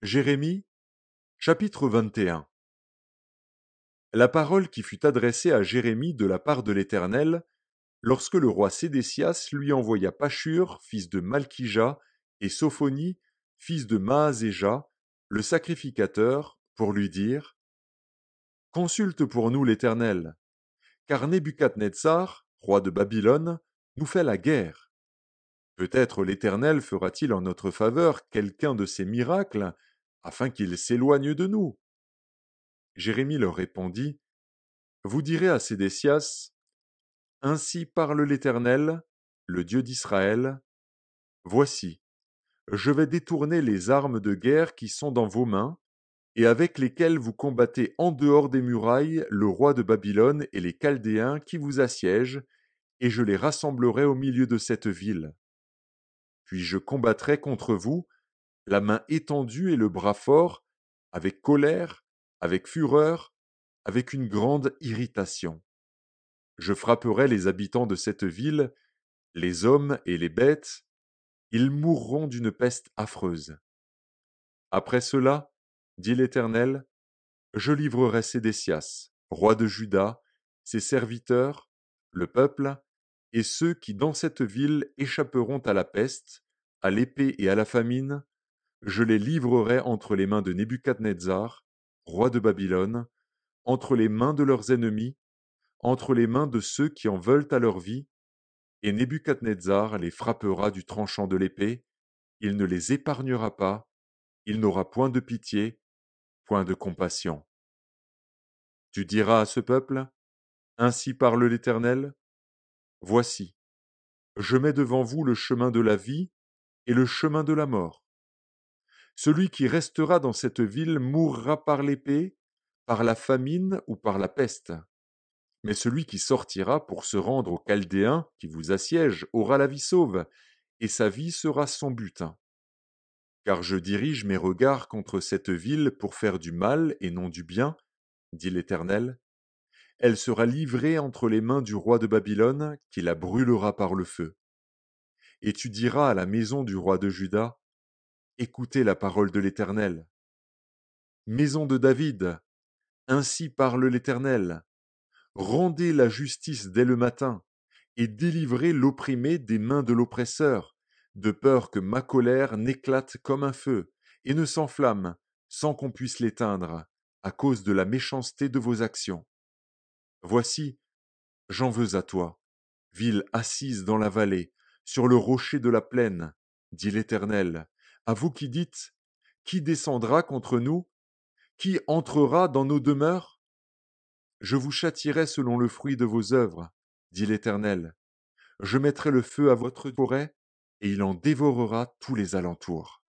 Jérémie, chapitre 21. La parole qui fut adressée à Jérémie de la part de l'Éternel, lorsque le roi Sédécias lui envoya Pashur, fils de Malkija, et Sophonie, fils de Maazéja, le sacrificateur, pour lui dire: Consulte pour nous l'Éternel, car Nebuchadnezzar, roi de Babylone, nous fait la guerre. Peut-être l'Éternel fera-t-il en notre faveur quelqu'un de ses miracles, afin qu'il s'éloigne de nous. Jérémie leur répondit: Vous direz à Sédécias: Ainsi parle l'Éternel, le Dieu d'Israël: Voici, je vais détourner les armes de guerre qui sont dans vos mains, et avec lesquelles vous combattez en dehors des murailles le roi de Babylone et les Chaldéens qui vous assiègent, et je les rassemblerai au milieu de cette ville. Puis je combattrai contre vous, la main étendue et le bras fort, avec colère, avec fureur, avec une grande irritation. Je frapperai les habitants de cette ville, les hommes et les bêtes, ils mourront d'une peste affreuse. Après cela, dit l'Éternel, je livrerai Sédécias, roi de Juda, ses serviteurs, le peuple, et ceux qui dans cette ville échapperont à la peste, à l'épée et à la famine, je les livrerai entre les mains de Nebuchadnezzar, roi de Babylone, entre les mains de leurs ennemis, entre les mains de ceux qui en veulent à leur vie, et Nebuchadnezzar les frappera du tranchant de l'épée, il ne les épargnera pas, il n'aura point de pitié, point de compassion. Tu diras à ce peuple: Ainsi parle l'Éternel, voici, je mets devant vous le chemin de la vie et le chemin de la mort. Celui qui restera dans cette ville mourra par l'épée, par la famine ou par la peste. Mais celui qui sortira pour se rendre aux Chaldéens qui vous assiègent aura la vie sauve, et sa vie sera son butin. Car je dirige mes regards contre cette ville pour faire du mal et non du bien, dit l'Éternel. Elle sera livrée entre les mains du roi de Babylone, qui la brûlera par le feu. Et tu diras à la maison du roi de Juda: Écoutez la parole de l'Éternel. Maison de David, ainsi parle l'Éternel. Rendez la justice dès le matin, et délivrez l'opprimé des mains de l'oppresseur, de peur que ma colère n'éclate comme un feu, et ne s'enflamme, sans qu'on puisse l'éteindre, à cause de la méchanceté de vos actions. Voici, j'en veux à toi, ville assise dans la vallée, sur le rocher de la plaine, dit l'Éternel, à vous qui dites: Qui descendra contre nous? Qui entrera dans nos demeures? Je vous châtierai selon le fruit de vos œuvres, dit l'Éternel. Je mettrai le feu à votre forêt, et il en dévorera tous les alentours.